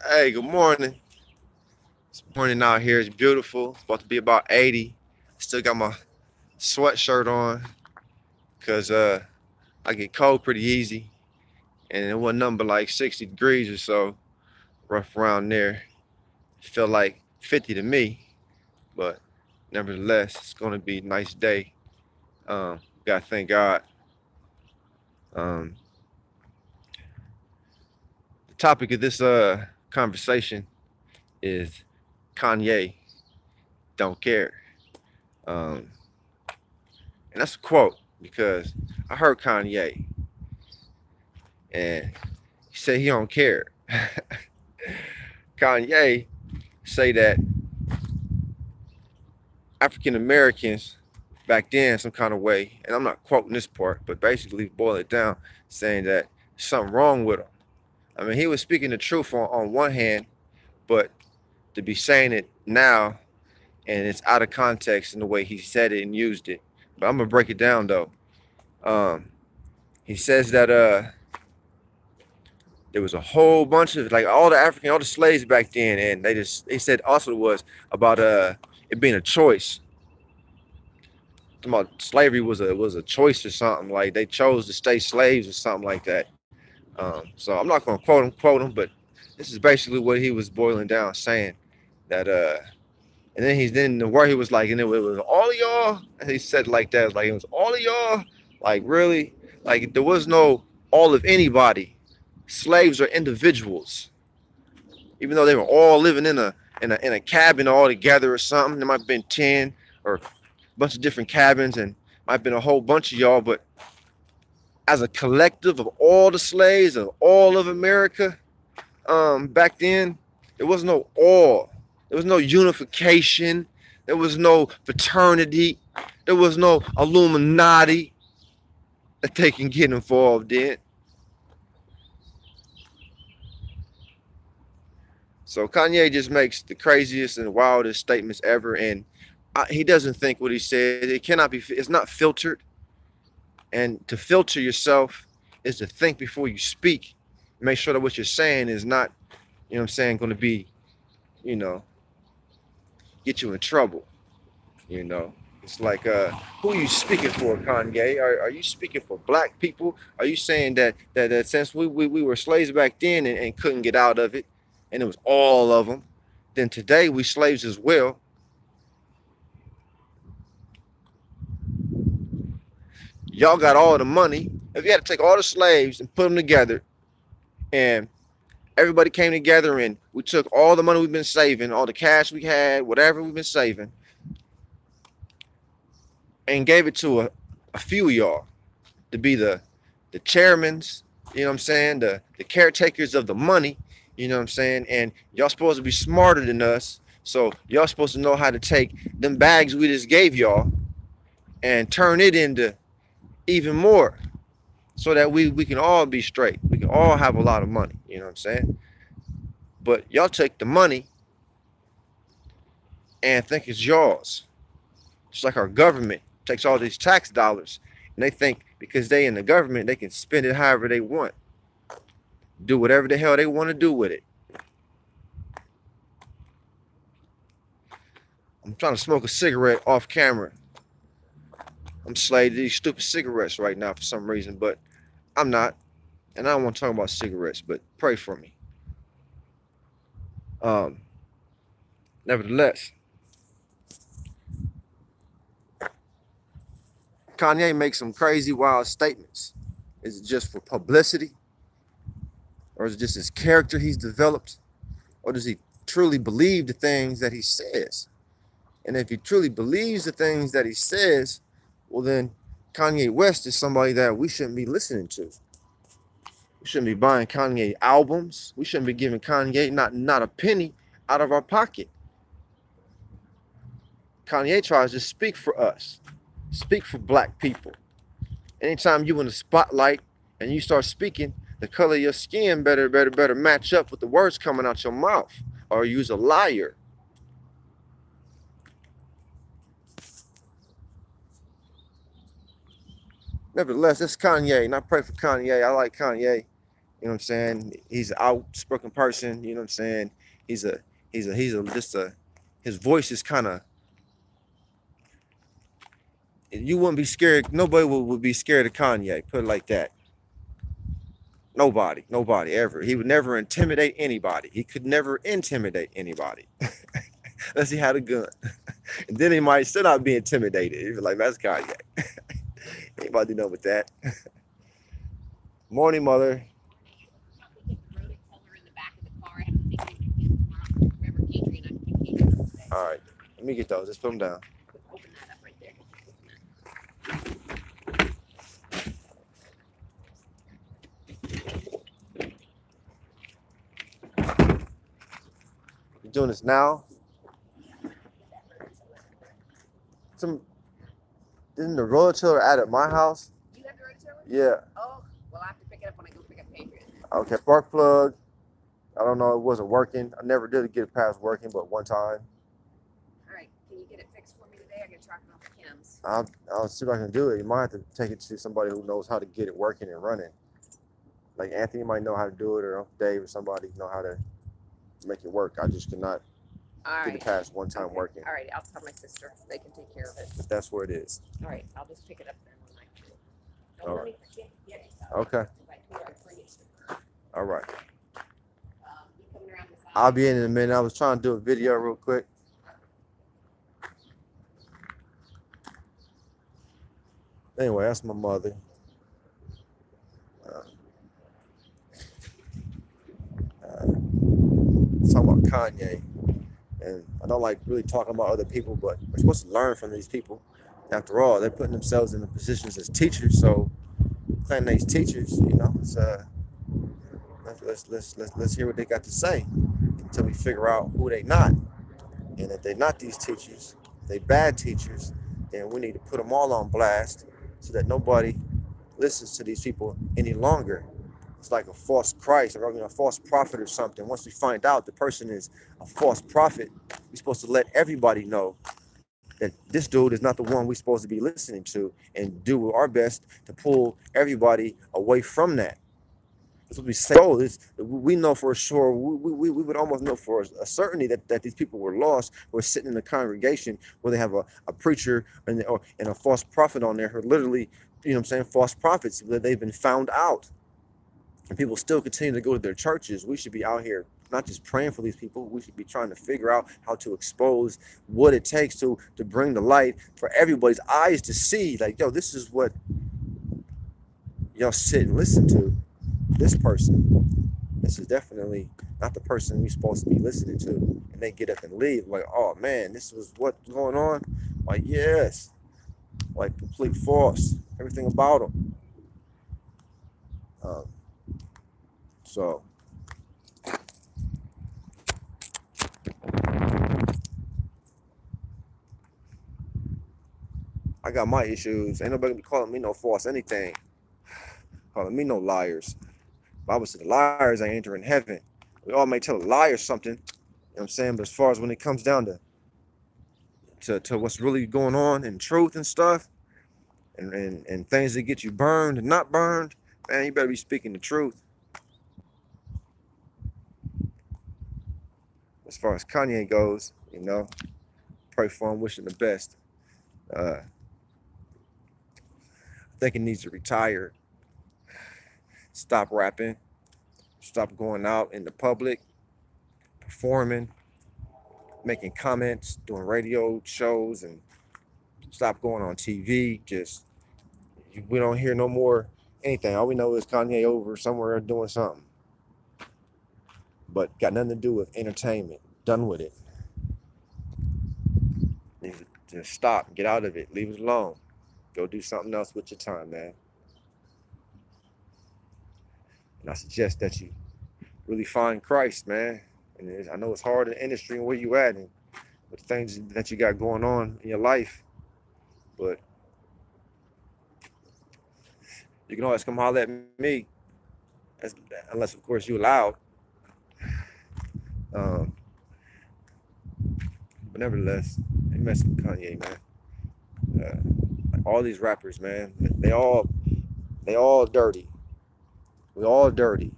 Hey, good morning. This morning out here is beautiful. It's about to be about 80. Still got my sweatshirt on because I get cold pretty easy. And it wasn't nothing but like 60 degrees or so, rough around there. Felt like 50 to me, but nevertheless, it's going to be a nice day. Gotta thank God. Um, the topic of this conversation is Kanye don't care. Um, and that's a quote because I heard Kanye and he said he don't care. Kanye say that African Americans back then some kind of way, and I'm not quoting this part, but basically boil it down, saying that something wrong with them. I mean, he was speaking the truth on one hand, but to be saying it now and it's out of context in the way he said it and used it. But I'm gonna break it down though. Um, he says that there was a whole bunch of like all the slaves back then, and they said also it was about it being a choice. About slavery was a choice or something, like they chose to stay slaves or something like that. So I'm not gonna quote him, but this is basically what he was boiling down, saying that and then the word he was like, and it was all of y'all, and he said like that, like it was all of y'all, like really, like there was no all of anybody. Slaves are individuals, even though they were all living in a cabin all together or something. There might have been 10 or a bunch of different cabins, and might have been a whole bunch of y'all, but as a collective of all the slaves of all of America, back then, there was no all. There was no unification. There was no fraternity. There was no Illuminati that they can get involved in. So Kanye just makes the craziest and wildest statements ever, and he doesn't think what he said. It cannot be. It's not filtered. And to filter yourself is to think before you speak. Make sure that what you're saying is not, you know what I'm saying, going to be, you know, get you in trouble. You know, it's like, who are you speaking for, Kanye? Are you speaking for black people? Are you saying that since we were slaves back then and couldn't get out of it, and it was all of them, then today we slaves as well? Y'all got all the money. If you had to take all the slaves and put them together, and everybody came together and we took all the money we've been saving, all the cash we had, whatever we've been saving, and gave it to a few of y'all to be the chairmans, you know what I'm saying, the caretakers of the money, you know what I'm saying, and y'all supposed to be smarter than us, so y'all supposed to know how to take them bags we just gave y'all and turn it into even more, so that we can all be straight, we can all have a lot of money, you know what I'm saying. But y'all take the money and think it's yours. Just like our government takes all these tax dollars and they think because they in the government they can spend it however they want, do whatever the hell they want to do with it. I'm trying to smoke a cigarette off camera. I'm slaved to these stupid cigarettes right now for some reason, but I'm not. And I don't want to talk about cigarettes, but pray for me. Um, Nevertheless, Kanye makes some crazy, wild statements. Is it just for publicity? Or is it just his character he's developed? Or does he truly believe the things that he says? And if he truly believes the things that he says, well, then Kanye West is somebody that we shouldn't be listening to. We shouldn't be buying Kanye albums. We shouldn't be giving Kanye not a penny out of our pocket. Kanye tries to speak for us, speak for black people. Anytime you in the spotlight and you start speaking, the color of your skin better match up with the words coming out your mouth, or you's a liar. Nevertheless, it's Kanye, and I pray for Kanye. I like Kanye. You know what I'm saying? He's an outspoken person. You know what I'm saying? He's a just a his voice is kind of, you wouldn't be scared. Nobody would be scared of Kanye. Put it like that. Nobody ever. He would never intimidate anybody. He could never intimidate anybody unless he had a gun. And then he might still not be intimidated. He'd be like, that's Kanye. Anybody know with that? Morning, mother. All right, let me get those. Just put them down. You doing this now? Didn't the rototiller at my house? You have the rototiller? Yeah. Oh, well, I have to pick it up when I go pick up Patriot. Okay, spark plug. I don't know, it wasn't working. I never did get it past working, but one time. All right, can you get it fixed for me today? I got to drop it off at Kim's. I'll see if I can do it. You might have to take it to somebody who knows how to get it working and running. Like Anthony might know how to do it, or Uncle Dave or somebody know how to make it work. I just cannot get it past one time working. All right, I'll tell my sister. They can take care of it. But that's where it is. All right, I'll just pick it up then when I can. All right. Okay. All right. I'll be in a minute. I was trying to do a video real quick. Anyway, that's my mother. Talking about Kanye, and I don't like really talking about other people, but we're supposed to learn from these people. After all, they're putting themselves in the positions as teachers, so playing these teachers, you know, it's, let's hear what they got to say until we figure out who they not. And if they're not these teachers, they bad teachers, then we need to put them all on blast so that nobody listens to these people any longer. It's like a false Christ or a false prophet or something. Once we find out the person is a false prophet, we're supposed to let everybody know that this dude is not the one we're supposed to be listening to, and do our best to pull everybody away from that. That's what we say. Oh, we know for sure, we would almost know for a certainty that these people were lost, who are sitting in the congregation where they have a preacher and a false prophet on there who are literally, you know what I'm saying, false prophets, that they've been found out. And people still continue to go to their churches. We should be out here not just praying for these people. We should be trying to figure out how to expose what it takes to bring the light for everybody's eyes to see. Like, yo, this is what y'all sit and listen to. This person. This is definitely not the person we're supposed to be listening to. And they get up and leave. Like, oh, man, this was what's going on? Like, yes. Like, complete false. Everything about them. So, I got my issues. Ain't nobody be calling me no false anything. Calling me no liars. Bible said the liars ain't entering heaven. We all may tell a liar something, you know what I'm saying? But as far as when it comes down to what's really going on and truth and stuff, and things that get you burned and not burned, man, you better be speaking the truth. As far as Kanye goes, you know, pray for him, wish him the best. I think he needs to retire. Stop rapping. Stop going out in the public, performing, making comments, doing radio shows, and stop going on TV. Just, we don't hear no more anything. All we know is Kanye over somewhere doing something. But got nothing to do with entertainment. Done with it. Just stop. Get out of it. Leave it alone. Go do something else with your time, man. And I suggest that you really find Christ, man. And I know it's hard in the industry and where you at and with the things that you got going on in your life. But you can always come holler at me. Unless, of course, you're allowed. But nevertheless, they messing with Kanye, man. Like all these rappers, man, they all dirty. We all dirty.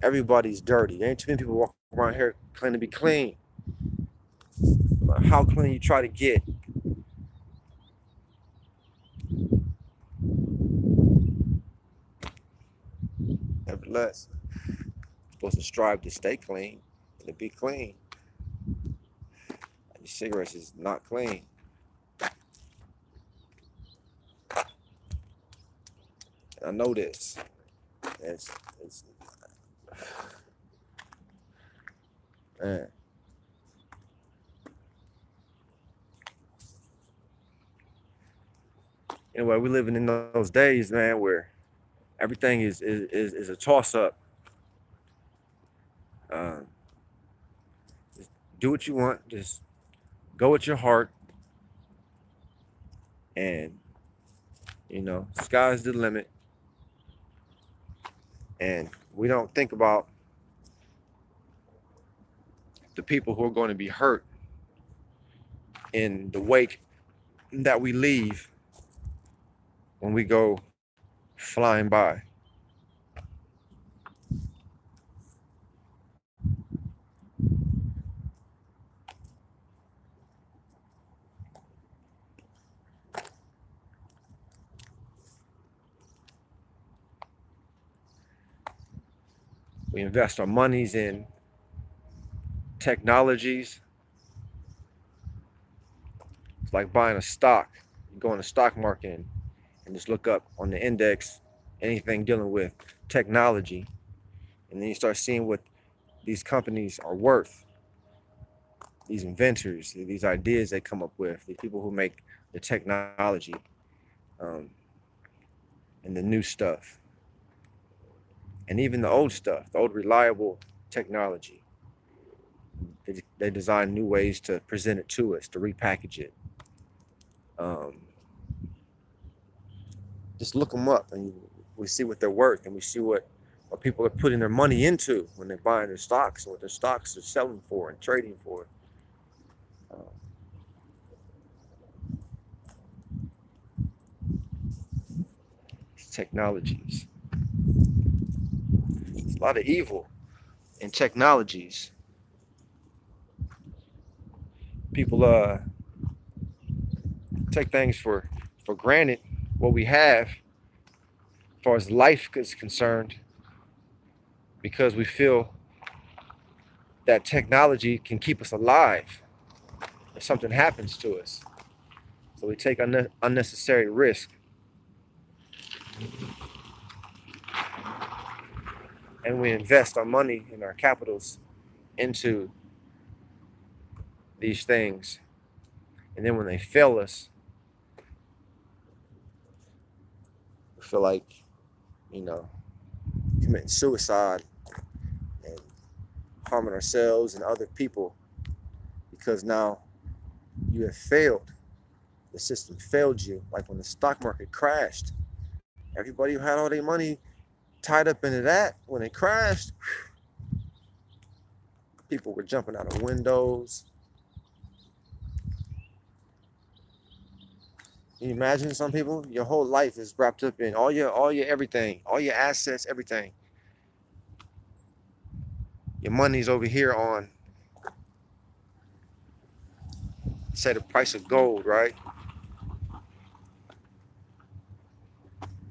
Everybody's dirty. There ain't too many people walking around here claiming to be clean. No matter how clean you try to get, nevertheless, you're supposed to strive to stay clean and to be clean. And these cigarettes is not clean. And I know this. It's man. Anyway, we're living in those days, man, where everything is a toss up. Um, just do what you want. Just go with your heart, and sky's the limit. And we don't think about the people who are going to be hurt in the wake that we leave when we go flying by. We invest our monies in technologies. It's like buying a stock. You go in the stock market and just look up on the index anything dealing with technology. And then you start seeing what these companies are worth. These inventors, these ideas they come up with, these people who make the technology um, and the new stuff. And even the old stuff, the old reliable technology. They design new ways to present it to us, to repackage it. Um, just look them up, and we see what they're worth, and we see what people are putting their money into when they're buying their stocks, and what their stocks are selling for and trading for. Um, Technologies. There's a lot of evil in technologies. People take things for granted, what we have as far as life is concerned, because we feel that technology can keep us alive if something happens to us. So we take unnecessary risk, and we invest our money and our capitals into these things. And then when they fail us, we feel like, committing suicide and harming ourselves and other people, because now you have failed. The system failed you. Like when the stock market crashed, everybody who had all their money tied up into that, when it crashed, people were jumping out of windows. Can you imagine some people? Your whole life is wrapped up in all your everything, all your assets, everything. Your money's over here on, say, the price of gold, right?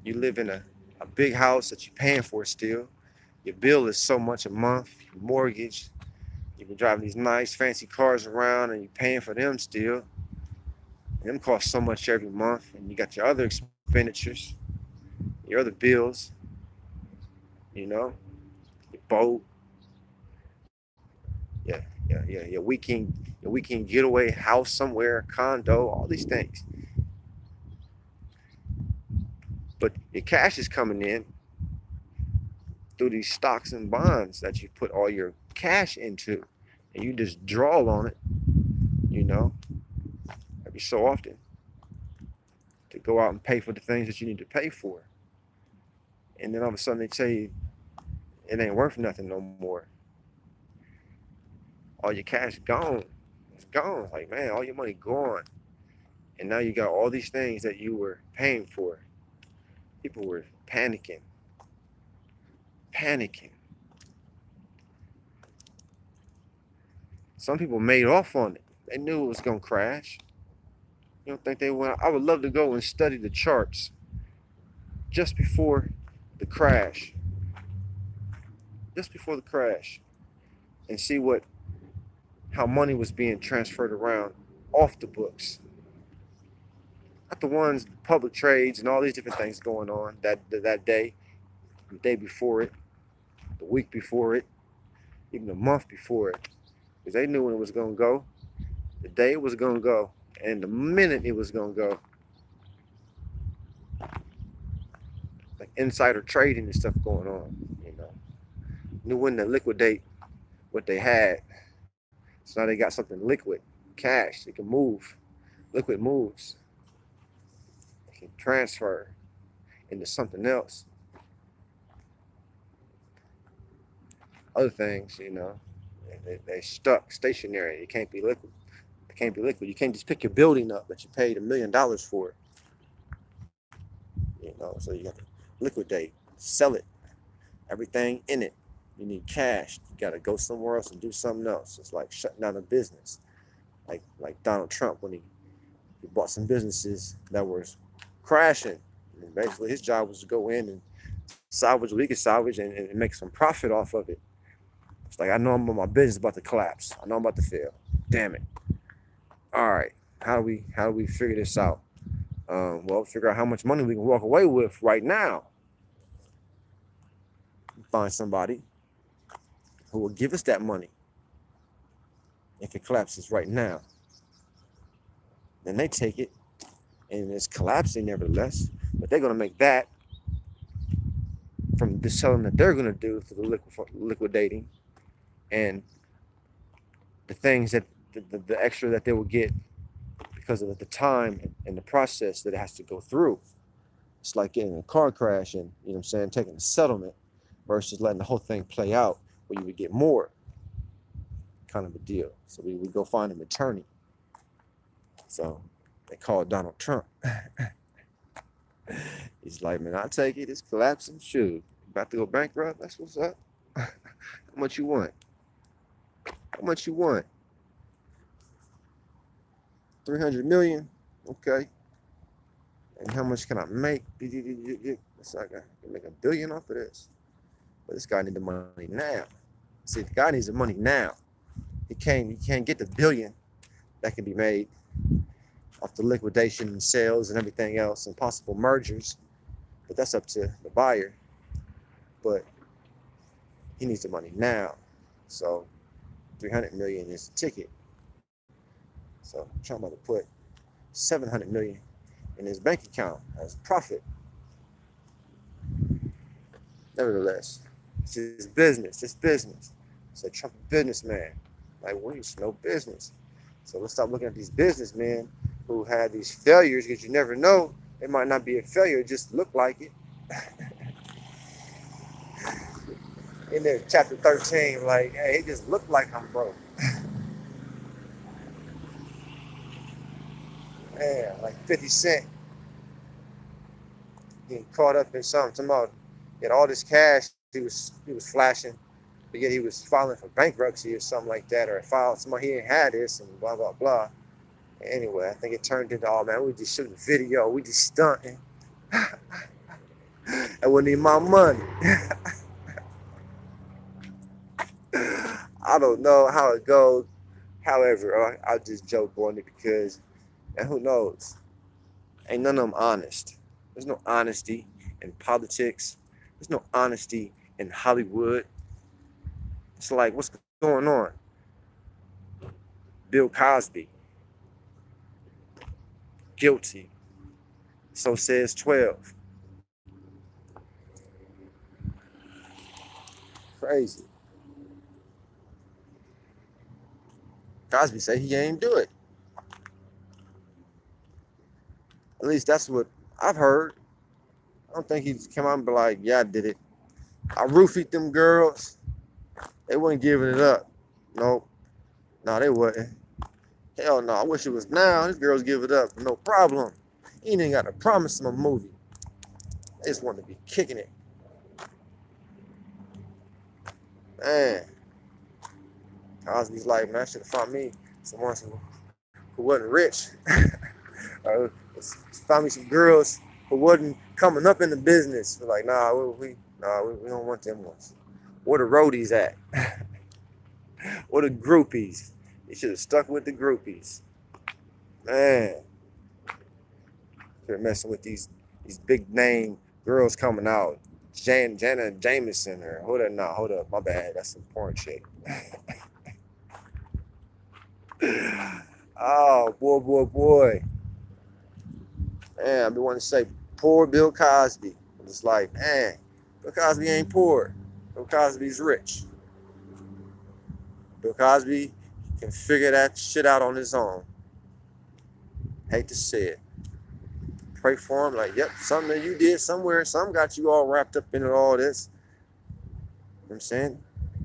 You live in a big house that you're paying for still. Your bill is so much a month, your mortgage. You've been driving these nice fancy cars around and you're paying for them still. And them cost so much every month. And you got your other expenditures, your other bills, your boat, your weekend getaway house somewhere, condo, all these things. But your cash is coming in through these stocks and bonds that you put all your cash into, and you just draw on it, every so often, to go out and pay for the things that you need to pay for. And then all of a sudden they say it ain't worth nothing no more. All your cash gone. It's gone. Like, man, all your money gone. And now you got all these things that you were paying for. People were panicking. Some people made off on it. They knew it was gonna crash. You don't think they went? I would love to go and study the charts just before the crash, just before the crash, and see how money was being transferred around off the books. Not the ones, public trades and all these different things going on that day, the day before it, the week before it, even the month before it. Because they knew when it was going to go, the day it was going to go, and the minute it was going to go. Like insider trading and stuff going on, you know. Knew when to liquidate what they had. So now they got something liquid, cash. It can move. Liquid moves. It can transfer into something else. Other things, you know, they stuck, stationary. It can't be liquid. It can't be liquid. You can't just pick your building up that you paid $1 million for it. You know, so you have to liquidate, sell it, everything in it. You need cash. You got to go somewhere else and do something else. It's like shutting down a business, like Donald Trump when he bought some businesses that were crashing. And basically, his job was to go in and salvage what he could salvage and make some profit off of it. It's like, I know my business is about to collapse. I know I'm about to fail. Damn it. All right, how do we figure this out? Well, figure out how much money we can walk away with right now. Find somebody who will give us that money if it collapses right now. Then they take it, and it's collapsing nevertheless, but they're going to make that from the selling that they're going to do for the liquidating and the things that the extra that they will get because of the time and the process that it has to go through. It's like getting in a car crash and, you know what I'm saying, taking a settlement versus letting the whole thing play out where you would get more, kind of a deal. So we would go find an attorney. So they called Donald Trump. He's like, man, I'll take it. It's collapsing. Shoot, about to go bankrupt? That's what's up. How much you want? How much you want? 300 million? Okay. And how much can I make? It's like I can make $1 billion off of this. But this guy needs the money now. See, the guy needs the money now. He can't get the $1 billion that can be made off the liquidation and sales and everything else and possible mergers. But that's up to the buyer. But he needs the money now. So 300 million is the ticket. So Trump about to put 700 million in his bank account as profit. Nevertheless, it's his business. It's business. So Trump a businessman. Like, we used to know business. So let's stop looking at these businessmen who had these failures, because you never know. It might not be a failure, it just look like it. In there, chapter 13, like, hey, it just looked like I'm broke. Man, like 50 Cent getting caught up in something about, he had all this cash he was flashing, but yet he was filing for bankruptcy or something like that, or filed somebody he ain't had this and blah blah blah. Anyway, I think it turned into, oh man, we just shooting video, we just stunting. I wouldn't need my money. I don't know how it goes. However, I'll just joke on it because, and who knows? Ain't none of them honest. There's no honesty in politics. There's no honesty in Hollywood. It's like, what's going on? Bill Cosby. Guilty. So says 12. Crazy. Cosby say he ain't do it. At least that's what I've heard. I don't think he's come out and be like, yeah, I did it. I roofied them girls. They wasn't giving it up. Nope. No, they wasn't. Hell no, I wish it was now. These girls give it up. No problem. He ain't got to promise them a movie. They just want to be kicking it. Man. Cosby's like, man, I should have found me someone who wasn't rich. Or found me some girls who wasn't coming up in the business. We're like, nah, we don't want them ones. Where the roadies at? Or the groupies? You should have stuck with the groupies. Man, they're messing with these big name girls coming out. Jana Jameson or hold up, my bad. That's some porn chick. Oh boy. Man, I've been wanting to say poor Bill Cosby. It's like, man, Bill Cosby ain't poor. Bill Cosby's rich. Bill Cosby can figure that shit out on his own. Hate to say it. Pray for him, like, yep, something that you did somewhere, something got you all wrapped up in all this. You know what I'm saying?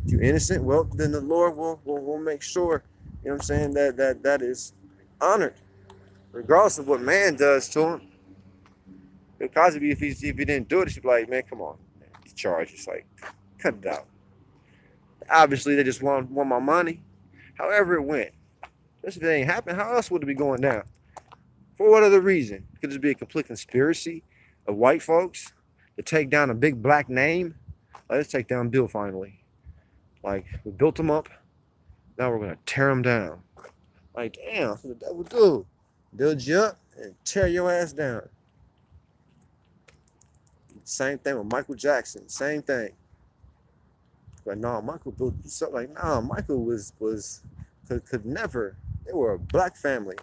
If you're innocent, well, then the Lord will make sure, you know what I'm saying, that is honored. Regardless of what man does to him. Bill Cosby, if he didn't do it, he'd be like, man, come on. Man, the charges, like, cut it out. Obviously, they just want my money. However it went. If it ain't happened, how else would it be going down? For what other reason? Could this be a complete conspiracy of white folks to take down a big black name? Let's take down Bill finally. Like, we built him up. Now we're going to tear him down. Like, damn, that's what the devil do. Build you up and tear your ass down. Same thing with Michael Jackson. Same thing. But no, Michael built something like, no, Michael could never. They were a black family.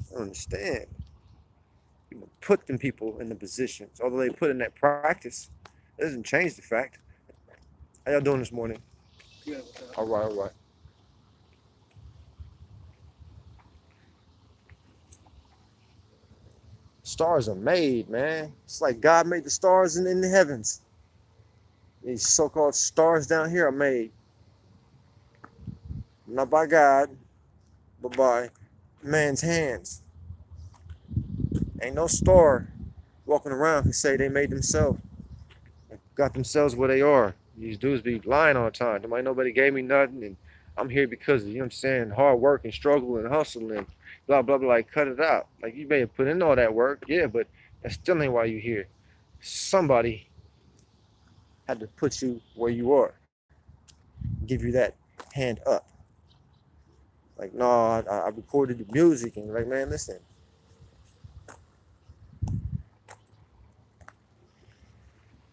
I don't understand. People put them people in the positions, although they put in that practice. It doesn't change the fact. How y'all doing this morning? Yeah. All right. Stars are made, man. It's like God made the stars in the heavens. These so-called stars down here are made not by God, but by man's hands. Ain't no star walking around can say they made themselves, got themselves where they are. These dudes be lying all the time. Nobody gave me nothing, and I'm here because of, you know what I'm saying, hard work and struggle and hustle and blah, blah, blah. Like, cut it out. Like, you may have put in all that work, yeah, but that still ain't why you're here. Somebody had to put you where you are, give you that hand up. Like, no, I recorded the music, and like, man, listen.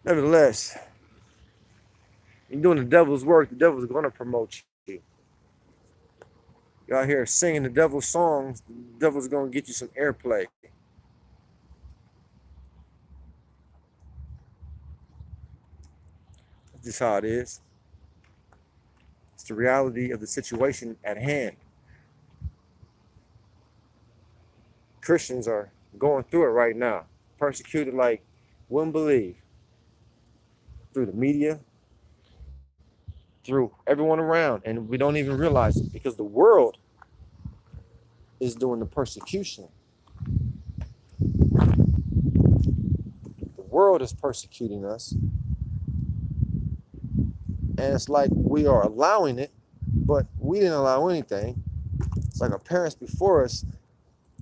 Nevertheless, you're doing the devil's work, the devil's going to promote you. You're out here singing the devil's songs, the devil's going to get you some airplay. That's just how it is. It's the reality of the situation at hand. Christians are going through it right now, persecuted like wouldn't believe. Through the media, through everyone around, and we don't even realize it because the world is doing the persecution. The world is persecuting us, and it's like we are allowing it, but we didn't allow anything. It's like our parents before us.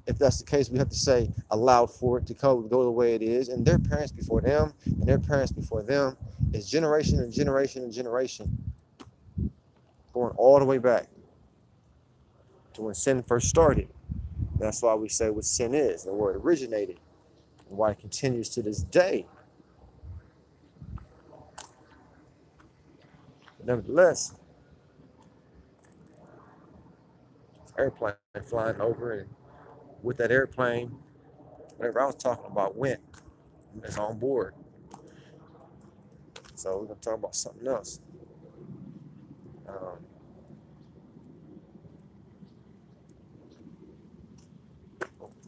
If that's the case, we have to say allowed for it to go the way it is, and their parents before them, and their parents before them. It's generation and generation and generation, going all the way back to when sin first started. That's why we say what sin is and where it originated and why it continues to this day. But nevertheless, airplane flying over, and with that airplane, whatever I was talking about went. It's on board. So we're going to talk about something else. I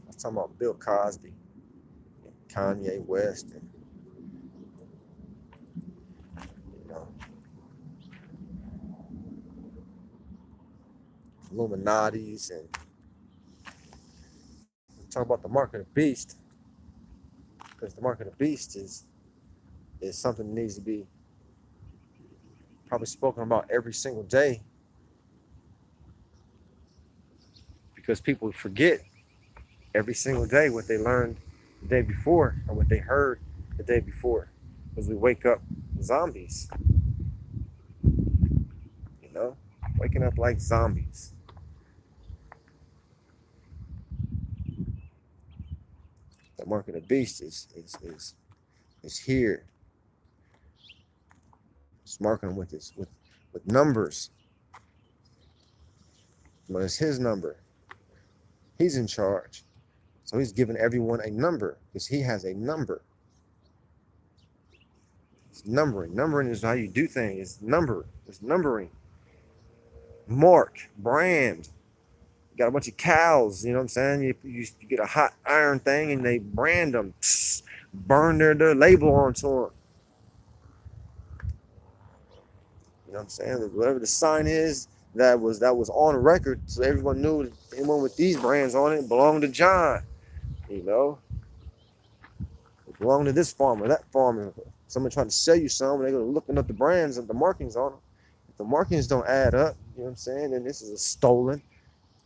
was talking about Bill Cosby, and Kanye West, and Illuminati's, and talk about the mark of the beast, because the mark of the beast is something that needs to be probably spoken about every single day, because people forget every single day what they learned the day before or what they heard the day before, because we wake up zombies, you know, waking up like zombies. The mark of the beast is here. It's marking them with with numbers. But it's his number. He's in charge. So he's giving everyone a number because he has a number. It's numbering. Numbering is how you do things. It's number. It's numbering. Mark, brand. You got a bunch of cows, you know what I'm saying? You get a hot iron thing and they brand them. Burn their label onto them. You know what I'm saying? Whatever the sign is that was on record, so everyone knew anyone with these brands on it belonged to John. You know, it belonged to this farmer, that farmer. Someone trying to sell you something, they're gonna looking up the brands and the markings on them. If the markings don't add up, you know what I'm saying? Then this is a stolen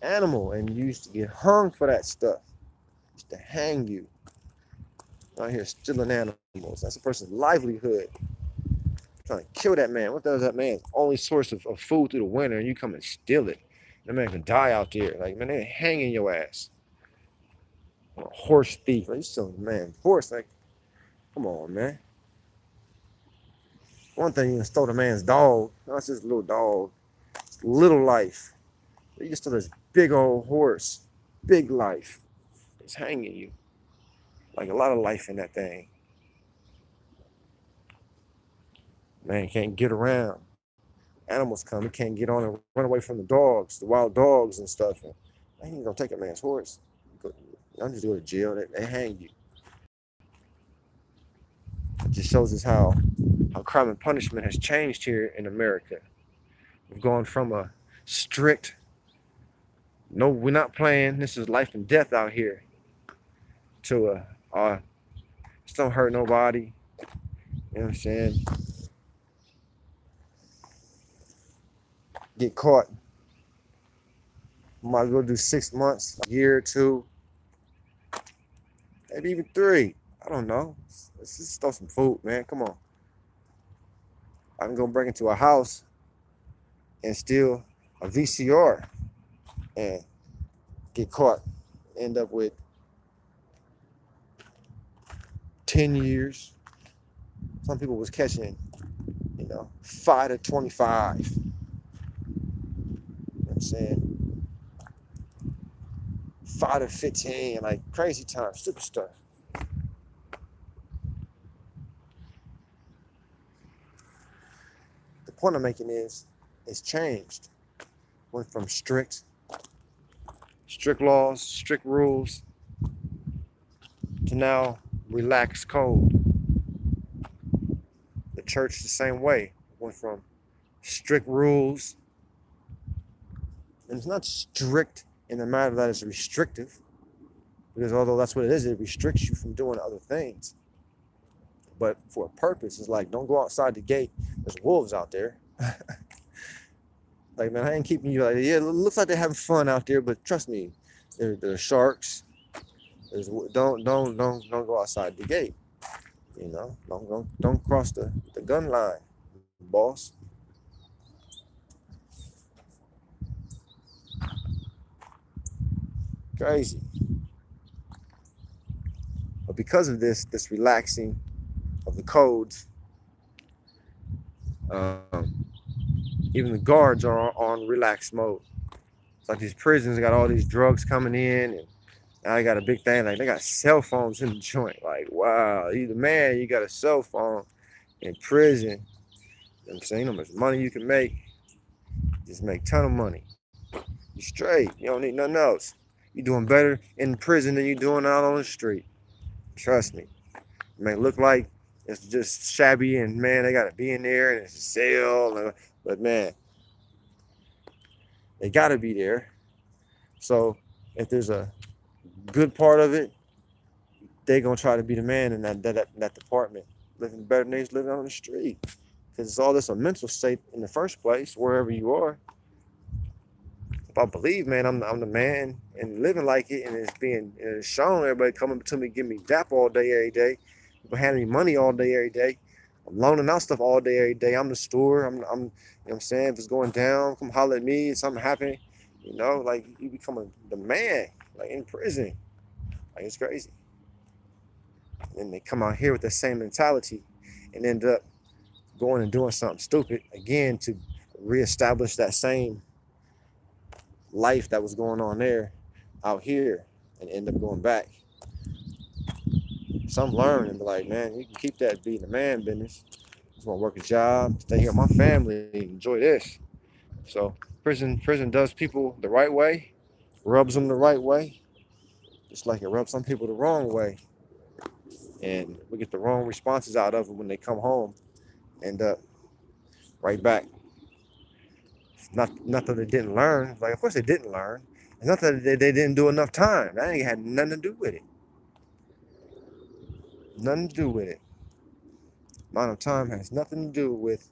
animal, and you used to get hung for that stuff. Used to hang you out here stealing animals. That's a person's livelihood. Trying to kill that man. What does that man's only source of food through the winter, and you come and steal it? That man can die out there. Like, man, they're hanging your ass. A horse thief. Like, you selling the man horse. Like, come on, man. One thing, you stole the man's dog. That's just a little dog. It's little life. You just stole this big old horse. Big life. It's hanging you. Like a lot of life in that thing. Man, can't get around. Animals come, he can't get on and run away from the dogs, the wild dogs and stuff. And man, you gonna take a man's horse. I'm just go to jail. They hang you. It just shows us how crime and punishment has changed here in America. We've gone from a strict, no, we're not playing, this is life and death out here, to just don't hurt nobody. You know what I'm saying? Get caught. Might go do 6 months, a year or two, maybe even 3. I don't know. Let's just stole some food, man. Come on. I can go break into a house and steal a VCR and get caught. End up with 10 years. Some people was catching, 5 to 25. You know what I'm saying? 5 to 15, like crazy time, stupid stuff. The point I'm making is, it's changed. Went from strict laws, strict rules, to now relaxed code. The church the same way. Went from strict rules, and it's not strict in the matter that it's restrictive, because although that's what it is, it restricts you from doing other things. But for a purpose, it's like, don't go outside the gate. There's wolves out there. Like, man, I ain't keeping you. Like, yeah, it looks like they're having fun out there, but trust me, there are sharks. Don't go outside the gate. Don't cross the gun line, boss. Crazy. But because of this relaxing of the codes, even the guards are on relaxed mode. It's like these prisons got all these drugs coming in, and now they got a big thing, like they got cell phones in the joint. Like, wow, you the man, you got a cell phone in prison. You know what I'm saying? How much money you can make. Just make a ton of money. You straight. You don't need nothing else. You're doing better in prison than you're doing out on the street. Trust me. It may look like it's just shabby and, man, they got to be in there and it's a sale. But, man, they got to be there. So if there's a good part of it, they're going to try to be the man in that department. Living better than they living on the street. because it's all this a mental state in the first place, wherever you are. If I believe, man, I'm the man and living like it, and it's shown. Everybody coming to me, giving me dap all day, every day. People handing me money all day, every day. I'm loaning out stuff all day, every day. I'm the store. You know what I'm saying? If it's going down, come holler at me. If something happening, you know, like you become the man, like in prison. Like it's crazy. And they come out here with the same mentality and end up going and doing something stupid again to reestablish that same life that was going on there out here and end up going back. Some learn and be like, man, you can keep that being a man business. Just want to work a job, stay here with my family, enjoy this. So prison does people the right way, rubs them the right way, just like it rubs some people the wrong way. And we get the wrong responses out of them when they come home, end up right back. It's not that they didn't learn. Like, of course they didn't learn. It's not that they didn't do enough time. That ain't had nothing to do with it. Nothing to do with it. Amount of time has nothing to do with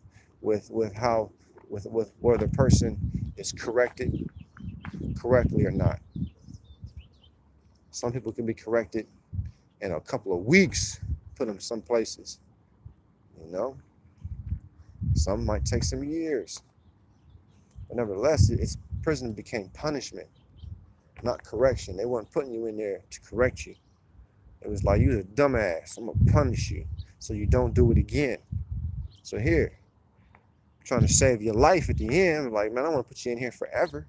how with whether the person is corrected correctly or not. Some people can be corrected in a couple of weeks, put them some places. You know, some might take some years. But nevertheless, it's prison became punishment, not correction. They weren't putting you in there to correct you. It was like, you're a dumbass. I'm gonna punish you so you don't do it again. So here, I'm trying to save your life at the end. Like, man, I want to put you in here forever.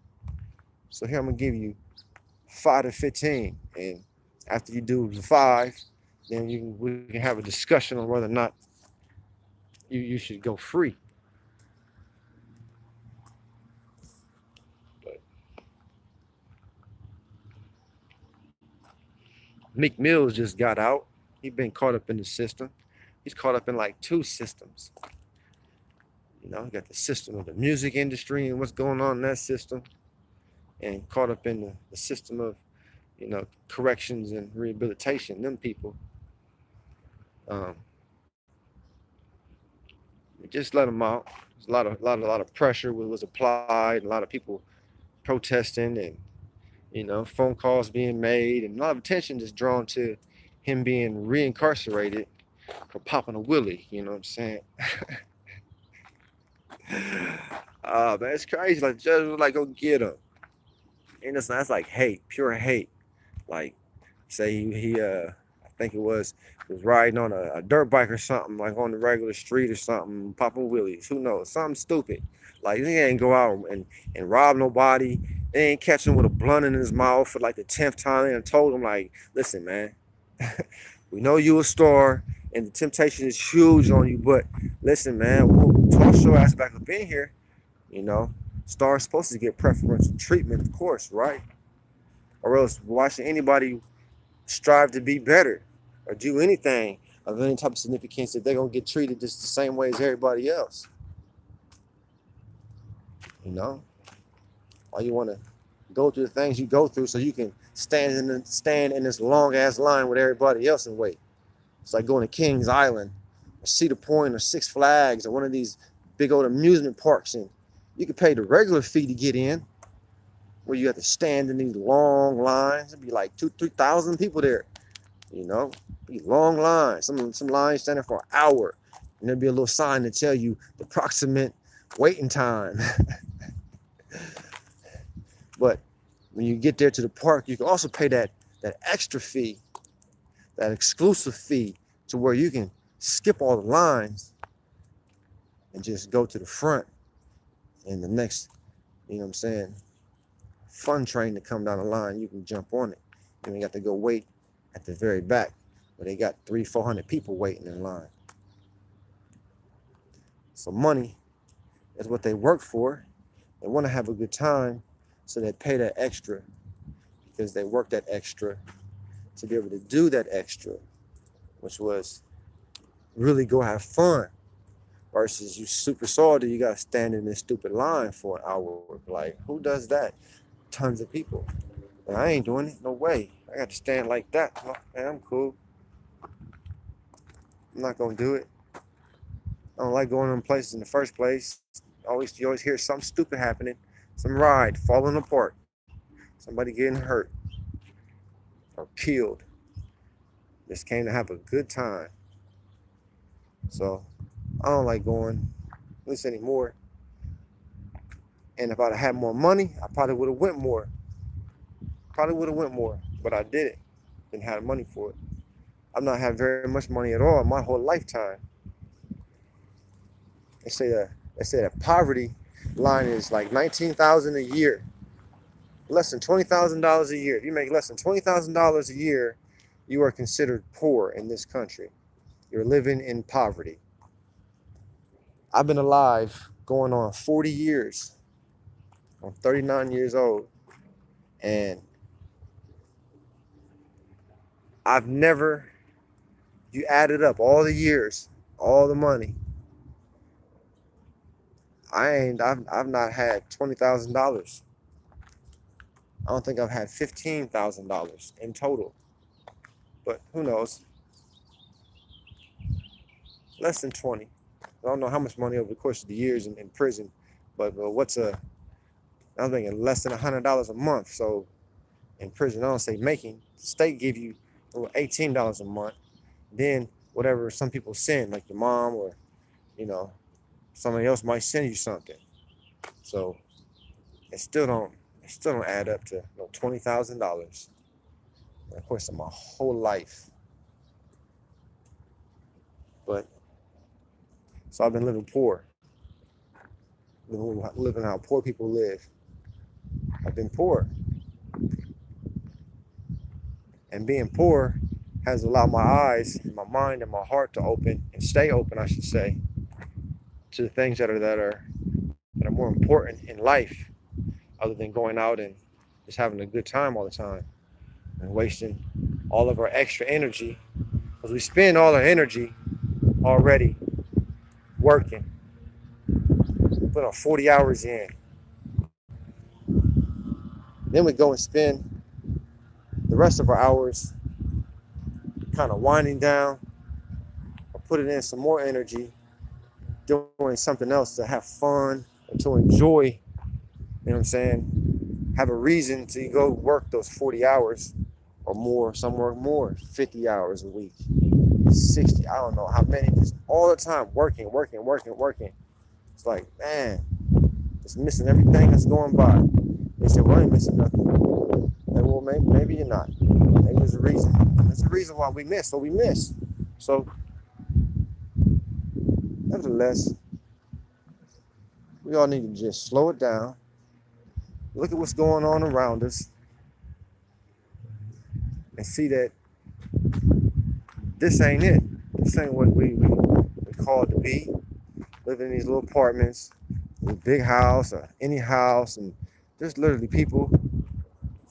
So here I'm gonna give you 5 to 15, and after you do the 5, then we can have a discussion on whether or not you should go free. But Meek Mills just got out. He's been caught up in the system. He's caught up in like 2 systems. You know, you got the system of the music industry and what's going on in that system, and caught up in the system of, you know, corrections and rehabilitation. Them people, um, just let them out. There's a lot of pressure was applied. A lot of people protesting, and you know, phone calls being made, and a lot of attention just drawn to him being reincarcerated for popping a willie. You know what I'm saying? Man, it's crazy. Like the judge was like, "Go get him," and that's like hate, pure hate. Like, say I think it was riding on a dirt bike or something, like on the regular street or something, popping wheelies. Who knows? Something stupid. Like, he ain't go out and rob nobody. They ain't catch him with a blunt in his mouth for like the 10th time and told him, like, listen, man, we know you a star and the temptation is huge on you, but listen, man, we'll toss your ass back up in here. You know, stars supposed to get preferential treatment, of course, right? Or else why should anybody strive to be better or do anything of any type of significance if they're going to get treated just the same way as everybody else? You know, why you want to go through the things you go through so you can stand in this long ass line with everybody else and wait? It's like going to Kings Island or Cedar Point or Six Flags or one of these big old amusement parks, and you can pay the regular fee to get in, where you have to stand in these long lines. It'd be like 2,000-3,000 people there. You know, be long lines. Some lines standing for an hour, and there'd be a little sign to tell you the approximate waiting time. But when you get there to the park, you can also pay that extra fee, that exclusive fee, to where you can skip all the lines and just go to the front. And the next, you know what I'm saying, fun train to come down the line, you can jump on it. You ain't got to go wait at the very back where they got 300-400 people waiting in line. So money is what they work for. They want to have a good time, so they pay that extra because they work that extra to be able to do that extra, which was really go have fun. Versus you super salty, you got to stand in this stupid line for an hour. Like, who does that? Tons of people. And I ain't doing it. No way. I got to stand like that. Man, I'm cool. I'm not going to do it. I don't like going to them places in the first place. You always hear something stupid happening, some ride falling apart, somebody getting hurt or killed. Just came to have a good time. So I don't like going, at least anymore. And if I'd have had more money, I probably would have went more. Probably would have went more, but I didn't. Didn't have money for it. I've not had very much money at all in my whole lifetime. They say that poverty line is like 19,000 a year, less than $20,000 a year. If you make less than $20,000 a year, you are considered poor in this country. You're living in poverty. I've been alive going on 40 years. I'm 39 years old, and I've never, you added up all the years, all the money. I've not had $20,000. I don't think I've had $15,000 in total. But who knows? Less than 20. I don't know how much money over the course of the years in prison, but I'm thinking less than $100 a month. So in prison, I don't say making. The state give you $18 a month. Then whatever some people send, like your mom or, you know, somebody else might send you something. So it still don't add up to $20,000. Of course, in my whole life. But so I've been living poor, living how poor people live. I've been poor, and being poor has allowed my eyes, and my mind, and my heart to open and stay open, I should say, to the things that are more important in life, other than going out and just having a good time all the time and wasting all of our extra energy, because we spend all our energy already working, put on 40 hours in. Then we go and spend the rest of our hours kind of winding down or putting in some more energy, doing something else to have fun and to enjoy, you know what I'm saying? Have a reason to go work those 40 hours or more. Some work more, 50 hours a week, 60, I don't know how many, just all the time working. It's like, man, just missing everything that's going by. They say, well, I ain't missing nothing. And well, maybe you're not. Maybe there's a reason. There's a reason why we miss what we miss. So, nevertheless, we all need to just slow it down. Look at what's going on around us and see that this ain't it. This ain't what we called to be. Living in these little apartments, a big house or any house, and there's literally people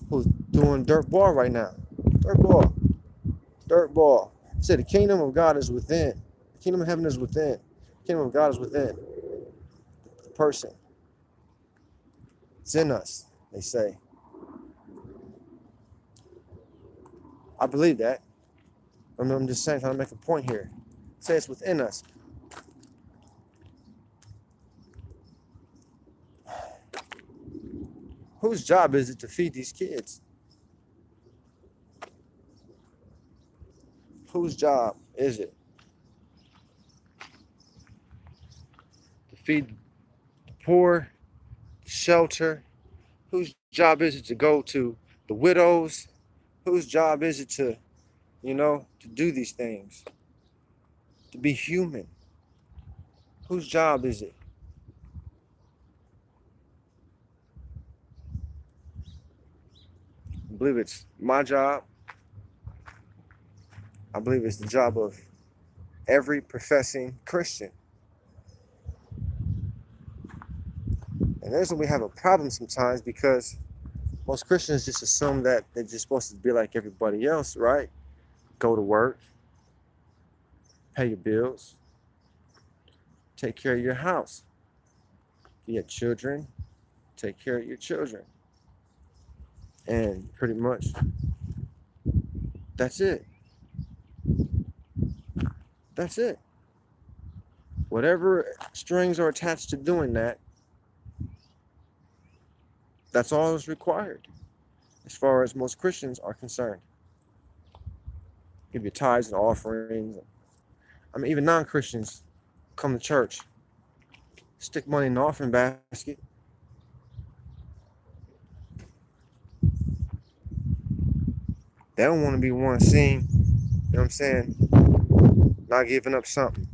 who's doing dirt ball right now. Dirt ball. Say the kingdom of God is within. The kingdom of heaven is within. The kingdom of God is within the person. It's in us, they say. I believe that. I'm just saying, trying to make a point here. Say it's within us. Whose job is it to feed these kids? Whose job is it to feed the poor, shelter? Whose job is it to go to the widows? Whose job is it to do these things? To be human? Whose job is it? I believe it's my job. I believe it's the job of every professing Christian. And there's when we have a problem sometimes, because most Christians just assume that they're just supposed to be like everybody else, right? Go to work, pay your bills, take care of your house, your children, take care of your children. And pretty much that's it. That's it. whatever strings are attached to doing that, that's all that's required as far as most Christians are concerned. Give your tithes and offerings. I mean, even non-Christians come to church, stick money in the offering basket. They don't want to be one seen, you know what I'm saying, not giving up something.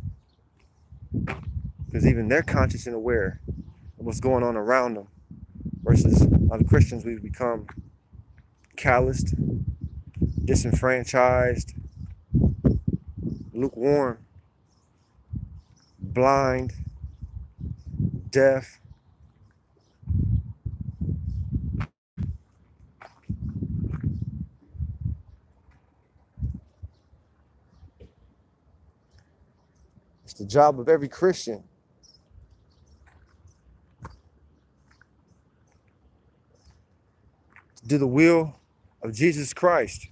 Because even they're conscious and aware of what's going on around them. Versus other Christians, we've become calloused, disenfranchised, lukewarm, blind, deaf. It's the job of every Christian to do the will of Jesus Christ.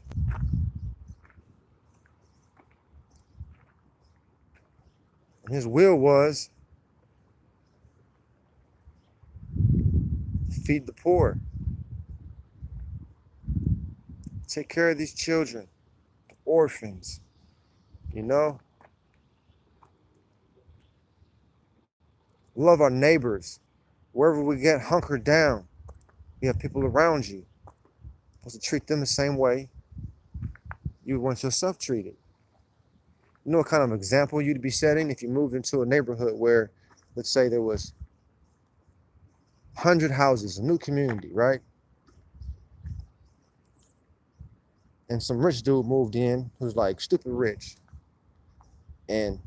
And his will was to feed the poor, take care of these children, the orphans, you know, love our neighbors. Wherever we get hunkered down, you have people around you. You're supposed to treat them the same way you would want yourself treated. You know what kind of example you'd be setting if you moved into a neighborhood where, let's say, there was 100 houses, a new community, right? And some rich dude moved in who's like stupid rich. And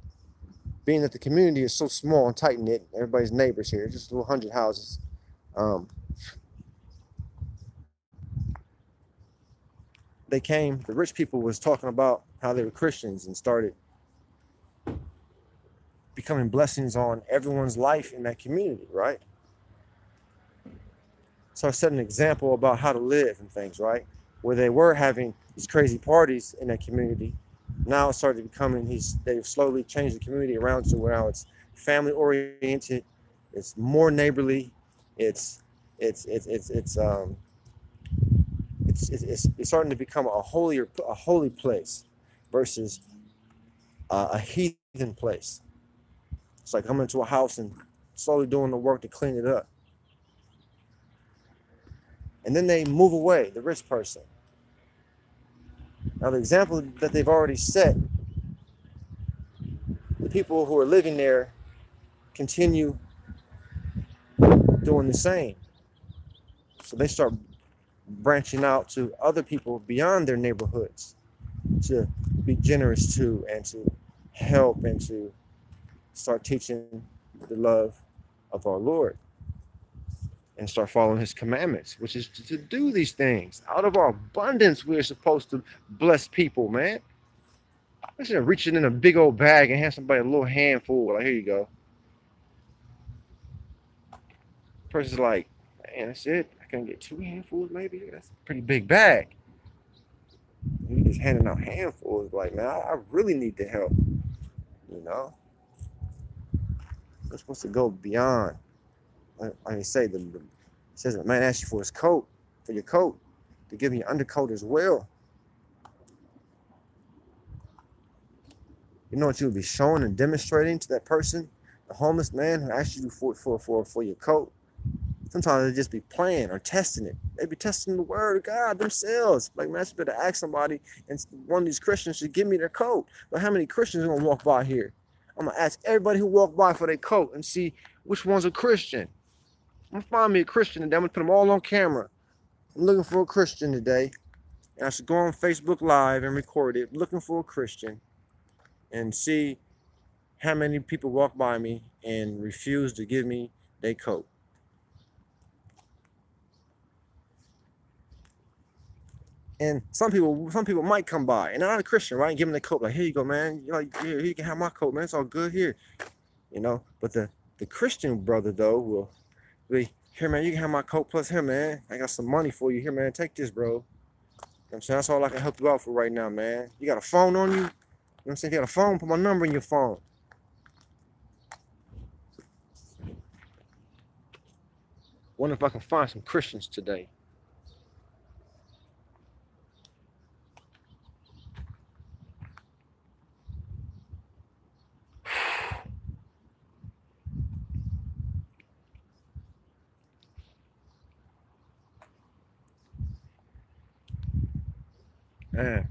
being that the community is so small and tight-knit, everybody's neighbors here, just 100 houses. The rich people was talking about how they were Christians and started becoming blessings on everyone's life in that community, right? So I set an example about how to live and things, right? Where they were having these crazy parties in that community. Now it started becoming, they've slowly changed the community around to where now it's family oriented, it's more neighborly, it's starting to become a holy place versus a heathen place. It's like coming into a house and slowly doing the work to clean it up. And then they move away, the rich person. Now the example that they've already set, the people who are living there continue doing the same. So they start branching out to other people beyond their neighborhoods to be generous to and to help and to start teaching the love of our Lord and start following his commandments, which is to do these things. Out of our abundance, we're supposed to bless people, man. Instead of reaching in a big old bag and hand somebody a little handful, like, here you go. The person's like, man, that's it. I can get 2 handfuls, maybe. That's a pretty big bag. You just handing out handfuls, like, man, I really need the help. You know? We're supposed to go beyond. Like I say, it says the man asks you for his coat, for your coat, to give him your undercoat as well. You know what you would be showing and demonstrating to that person, the homeless man who asked you for your coat? Sometimes they just be playing or testing it. They be testing the word of God themselves. Like, man, I should better ask somebody, and one of these Christians should give me their coat. But how many Christians are gonna walk by here? I'm gonna ask everybody who walked by for their coat and see which one's a Christian. I'm gonna find me a Christian today. I'm gonna put them all on camera. I'm looking for a Christian today. And I should go on Facebook Live and record it, looking for a Christian, and see how many people walk by me and refuse to give me their coat. And some people might come by, and they're not a Christian, right? And give them their coat, like, here you go, man. You're like, here, you can have my coat, man. It's all good here, you know. But the Christian brother though will be, here, man. You can have my coat plus here, man. I got some money for you here, man. Take this, bro. You know what I'm saying? That's all I can help you out for right now, man. You got a phone on you? You know what I'm saying? If you got a phone, put my number in your phone. Wonder if I can find some Christians today. Man,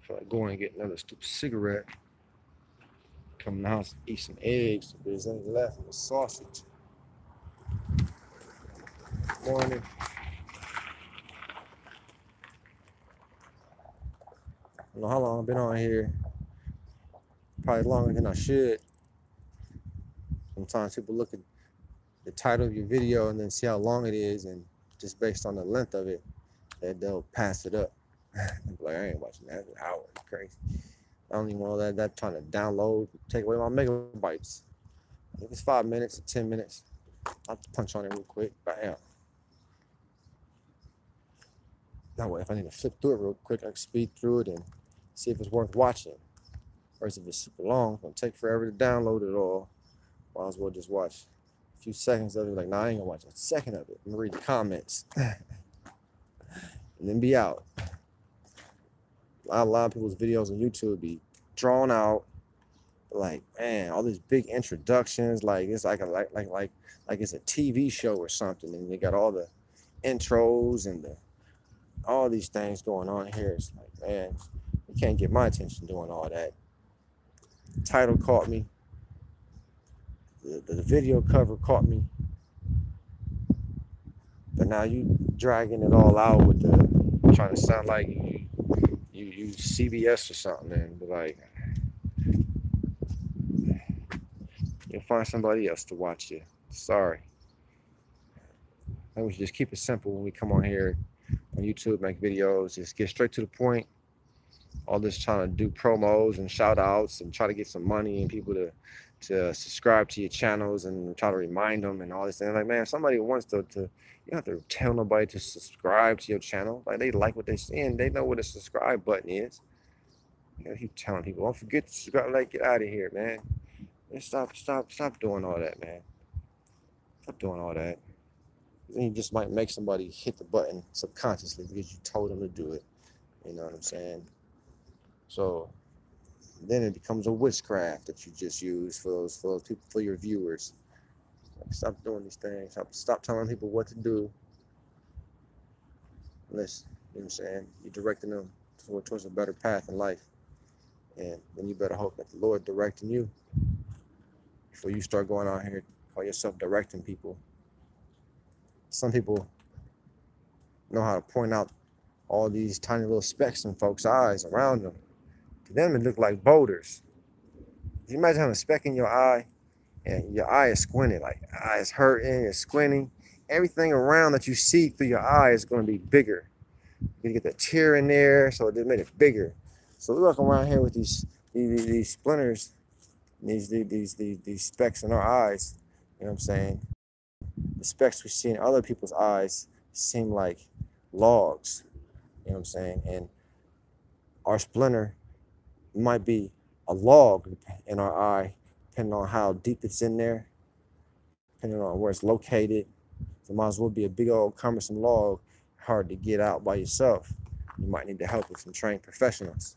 I feel like going and get another stupid cigarette. Come in the house and eat some eggs. If there's any left, of a sausage. Morning. I don't know how long I've been on here. Probably longer than I should. Sometimes people look at the title of your video and then see how long it is, and just based on the length of it, they'll pass it up. Like, I ain't watching that. It's an hour. It's crazy. I don't even know that trying to download, take away my megabytes. If it's 5 minutes or 10 minutes, I'll punch on it real quick. Bam. That way, if I need to flip through it real quick, I can speed through it and see if it's worth watching. Or if it's super long, it's gonna take forever to download it all. Might as well just watch a few seconds of it. Like, nah, I ain't gonna watch a second of it. I'm gonna read the comments. And then be out. A lot of people's videos on YouTube be drawn out, like, man, all these big introductions, like it's like it's a TV show or something, and they got all the intros and all these things going on here. It's like, man, you can't get my attention doing all that. The title caught me. The video cover caught me. But now you dragging it all out with the trying to sound like you CBS or something, and be like, you'll find somebody else to watch you. Sorry. I we should just keep it simple when we come on here on YouTube, make videos, just get straight to the point. All this trying to do promos and shout outs and try to get some money and people to subscribe to your channels and try to remind them and all this thing. Like, man, if somebody wants to you don't have to tell nobody to subscribe to your channel. Like, they like what they're seeing. They know what a subscribe button is. You gotta keep telling people, don't forget to subscribe. Like, get out of here, man. And stop doing all that, man. Stop doing all that. Then you just might make somebody hit the button subconsciously because you told them to do it. You know what I'm saying? So then it becomes a witchcraft that you just use for those people, for your viewers. Like, stop doing these things. Stop telling people what to do. Unless, you know what I'm saying, you're directing them towards a better path in life. And then you better hope that the Lord directing you before you start going out here, call yourself directing people. Some people know how to point out all these tiny little specks in folks' eyes around them. To them, it look like boulders. Can you imagine having a speck in your eye and your eye is squinting, like eye is hurting, it's squinting. Everything around that you see through your eye is going to be bigger. You get the tear in there, so it just made it bigger. So we walk around here with these splinters, these specks in our eyes. You know what I'm saying? The specks we see in other people's eyes seem like logs. You know what I'm saying? And our splinter might be a log in our eye, depending on how deep it's in there, depending on where it's located. So it might as well be a big old cumbersome log, hard to get out by yourself. You might need the help of some trained professionals,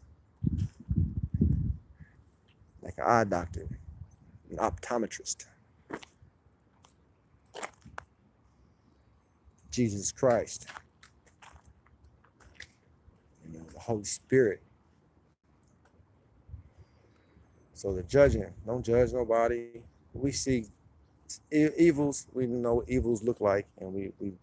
like an eye doctor, an optometrist. Jesus Christ, you know, the Holy Spirit. So the judging, don't judge nobody. We see evils, we know what evils look like, and we